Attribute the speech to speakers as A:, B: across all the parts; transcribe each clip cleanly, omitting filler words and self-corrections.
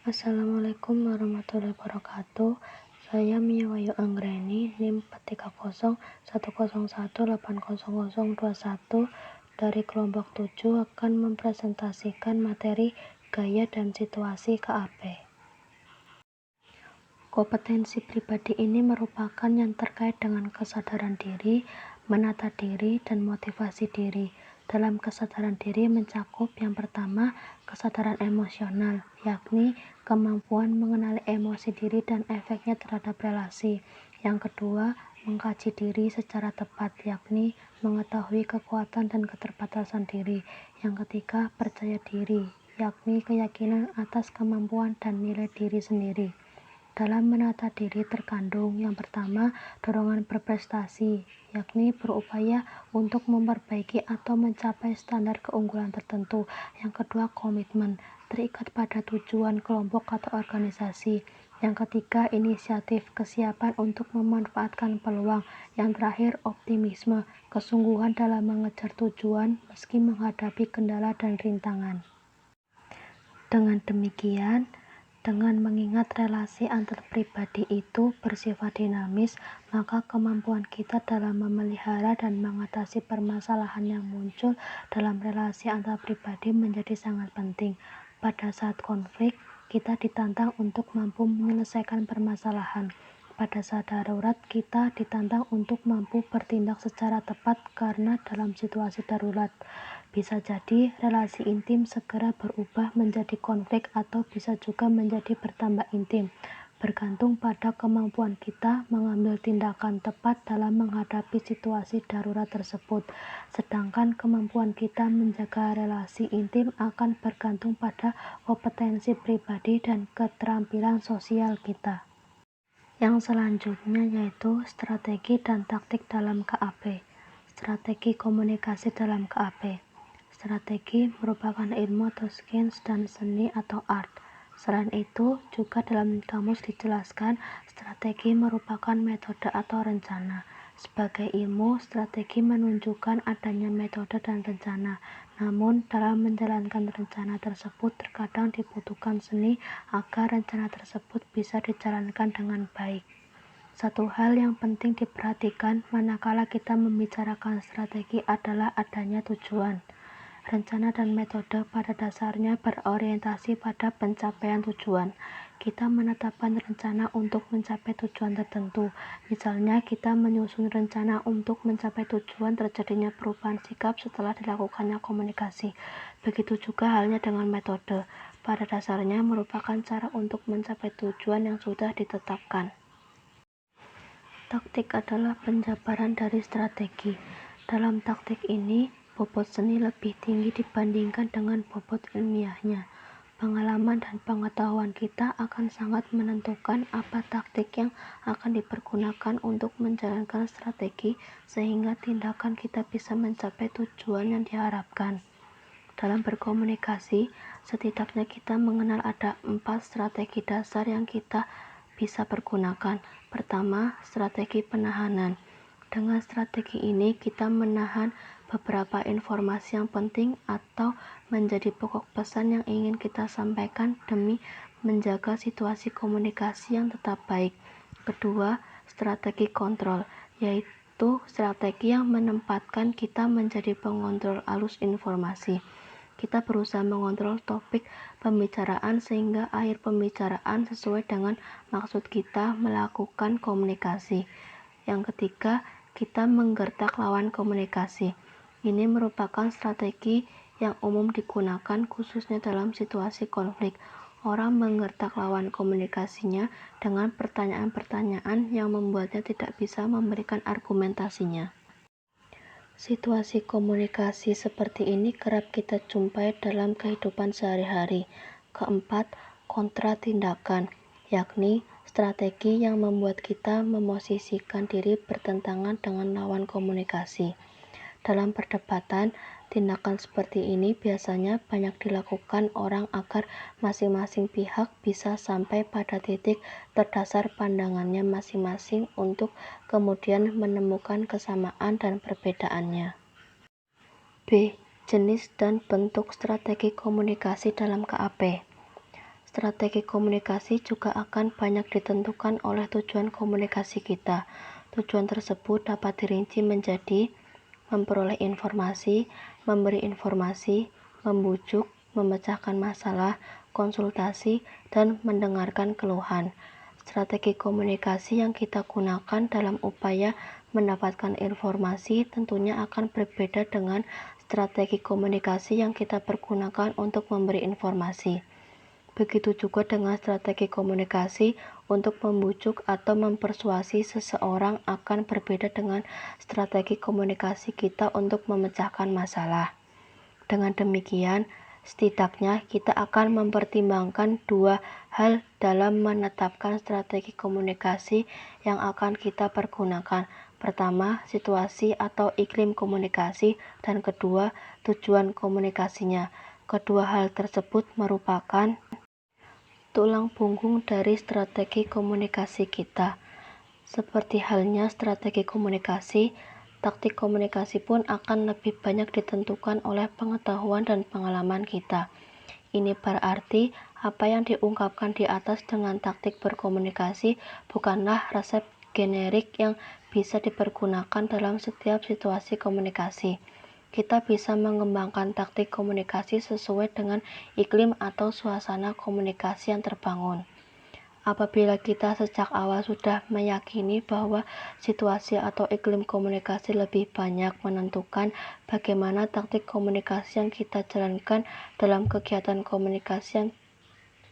A: Assalamualaikum warahmatullahi wabarakatuh. Saya Mia Wayu Anggreni, NIM 43010180021 dari kelompok 7 akan mempresentasikan materi gaya dan situasi KAP. Kompetensi pribadi ini merupakan yang terkait dengan kesadaran diri, menata diri, dan motivasi diri. Dalam kesadaran diri mencakup yang pertama, kesadaran emosional, yakni kemampuan mengenali emosi diri dan efeknya terhadap relasi. Yang kedua, mengkaji diri secara tepat, yakni mengetahui kekuatan dan keterbatasan diri. Yang ketiga, percaya diri, yakni keyakinan atas kemampuan dan nilai diri sendiri. Dalam menata diri terkandung yang pertama, dorongan berprestasi, yakni berupaya untuk memperbaiki atau mencapai standar keunggulan tertentu. Yang kedua, komitmen, terikat pada tujuan kelompok atau organisasi. Yang ketiga, inisiatif, kesiapan untuk memanfaatkan peluang. Yang terakhir, optimisme, kesungguhan dalam mengejar tujuan meski menghadapi kendala dan rintangan. Dengan demikian, dengan mengingat relasi antar pribadi itu bersifat dinamis, maka kemampuan kita dalam memelihara dan mengatasi permasalahan yang muncul dalam relasi antar pribadi menjadi sangat penting. Pada saat konflik, kita ditantang untuk mampu menyelesaikan permasalahan. Pada saat darurat, kita ditantang untuk mampu bertindak secara tepat karena dalam situasi darurat. Bisa jadi relasi intim segera berubah menjadi konflik atau bisa juga menjadi bertambah intim, bergantung pada kemampuan kita mengambil tindakan tepat dalam menghadapi situasi darurat tersebut. Sedangkan kemampuan kita menjaga relasi intim akan bergantung pada kompetensi pribadi dan keterampilan sosial kita. Yang selanjutnya yaitu strategi dan taktik dalam KAP. Strategi komunikasi dalam KAP. Strategi merupakan ilmu atau skills dan seni atau art. Selain itu, juga dalam kamus dijelaskan strategi merupakan metode atau rencana. Sebagai ilmu, strategi menunjukkan adanya metode dan rencana. Namun, dalam menjalankan rencana tersebut terkadang dibutuhkan seni agar rencana tersebut bisa dijalankan dengan baik. Satu hal yang penting diperhatikan manakala kita membicarakan strategi adalah adanya tujuan. Rencana dan metode pada dasarnya berorientasi pada pencapaian tujuan. Kita menetapkan rencana untuk mencapai tujuan tertentu. Misalnya, kita menyusun rencana untuk mencapai tujuan terjadinya perubahan sikap setelah dilakukannya komunikasi. Begitu juga halnya dengan metode. Pada dasarnya merupakan cara untuk mencapai tujuan yang sudah ditetapkan. Taktik adalah penjabaran dari strategi. Dalam taktik ini, bobot seni lebih tinggi dibandingkan dengan bobot ilmiahnya. Pengalaman dan pengetahuan kita akan sangat menentukan apa taktik yang akan dipergunakan untuk menjalankan strategi sehingga tindakan kita bisa mencapai tujuan yang diharapkan. Dalam berkomunikasi, setidaknya kita mengenal ada 4 strategi dasar yang kita bisa pergunakan. Pertama, strategi penahanan. Dengan strategi ini, kita menahan beberapa informasi yang penting atau menjadi pokok pesan yang ingin kita sampaikan demi menjaga situasi komunikasi yang tetap baik. Kedua, strategi kontrol, yaitu strategi yang menempatkan kita menjadi pengontrol arus informasi. Kita berusaha mengontrol topik pembicaraan sehingga akhir pembicaraan sesuai dengan maksud kita melakukan komunikasi. Yang ketiga, kita menggertak lawan komunikasi. Ini merupakan strategi yang umum digunakan khususnya dalam situasi konflik. Orang menggertak lawan komunikasinya dengan pertanyaan-pertanyaan yang membuatnya tidak bisa memberikan argumentasinya. Situasi komunikasi seperti ini kerap kita jumpai dalam kehidupan sehari-hari. Keempat, kontra tindakan, yakni strategi yang membuat kita memosisikan diri bertentangan dengan lawan komunikasi. Dalam perdebatan, tindakan seperti ini biasanya banyak dilakukan orang agar masing-masing pihak bisa sampai pada titik berdasar pandangannya masing-masing untuk kemudian menemukan kesamaan dan perbedaannya. B. Jenis dan bentuk strategi komunikasi dalam KAP. Strategi komunikasi juga akan banyak ditentukan oleh tujuan komunikasi kita. Tujuan tersebut dapat dirinci menjadi memperoleh informasi, memberi informasi, membujuk, memecahkan masalah, konsultasi, dan mendengarkan keluhan. Strategi komunikasi yang kita gunakan dalam upaya mendapatkan informasi tentunya akan berbeda dengan strategi komunikasi yang kita pergunakan untuk memberi informasi. Begitu juga dengan strategi komunikasi untuk membujuk atau mempersuasi seseorang akan berbeda dengan strategi komunikasi kita untuk memecahkan masalah. Dengan demikian, setidaknya kita akan mempertimbangkan dua hal dalam menetapkan strategi komunikasi yang akan kita pergunakan. Pertama, situasi atau iklim komunikasi, dan kedua, tujuan komunikasinya. Kedua hal tersebut merupakan tulang punggung dari strategi komunikasi kita. Seperti halnya strategi komunikasi, taktik komunikasi pun akan lebih banyak ditentukan oleh pengetahuan dan pengalaman kita. Ini berarti apa yang diungkapkan di atas dengan taktik berkomunikasi bukanlah resep generik yang bisa dipergunakan dalam setiap situasi komunikasi. Kita bisa mengembangkan taktik komunikasi sesuai dengan iklim atau suasana komunikasi yang terbangun. Apabila kita sejak awal sudah meyakini bahwa situasi atau iklim komunikasi lebih banyak menentukan bagaimana taktik komunikasi yang kita jalankan dalam kegiatan komunikasi yang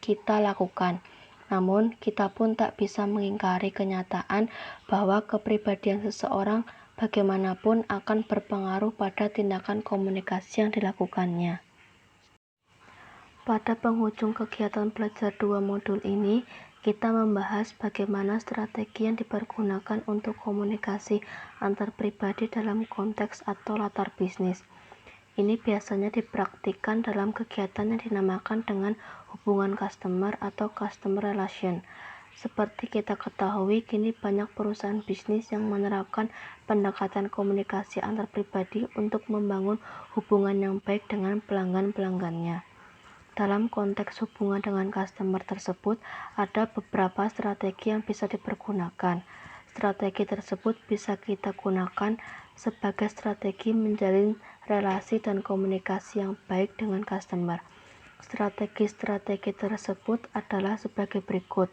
A: kita lakukan. Namun, kita pun tak bisa mengingkari kenyataan bahwa kepribadian seseorang bagaimanapun akan berpengaruh pada tindakan komunikasi yang dilakukannya. Pada penghujung kegiatan belajar 2 modul ini, kita membahas bagaimana strategi yang dipergunakan untuk komunikasi antar pribadi dalam konteks atau latar bisnis. Ini biasanya dipraktikkan dalam kegiatan yang dinamakan dengan hubungan customer atau customer relation. Seperti kita ketahui, kini banyak perusahaan bisnis yang menerapkan pendekatan komunikasi antar pribadi untuk membangun hubungan yang baik dengan pelanggan-pelanggannya. Dalam konteks hubungan dengan customer tersebut, ada beberapa strategi yang bisa dipergunakan. Strategi tersebut bisa kita gunakan sebagai strategi menjalin relasi dan komunikasi yang baik dengan customer. Strategi-strategi tersebut adalah sebagai berikut.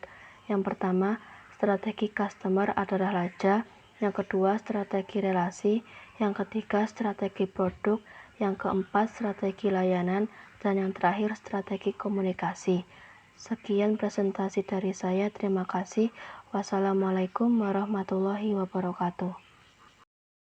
A: Yang pertama, strategi customer adalah raja. Yang kedua, strategi relasi. Yang ketiga, strategi produk. Yang keempat, strategi layanan. Dan yang terakhir, strategi komunikasi. Sekian presentasi dari saya. Terima kasih. Wassalamualaikum warahmatullahi wabarakatuh.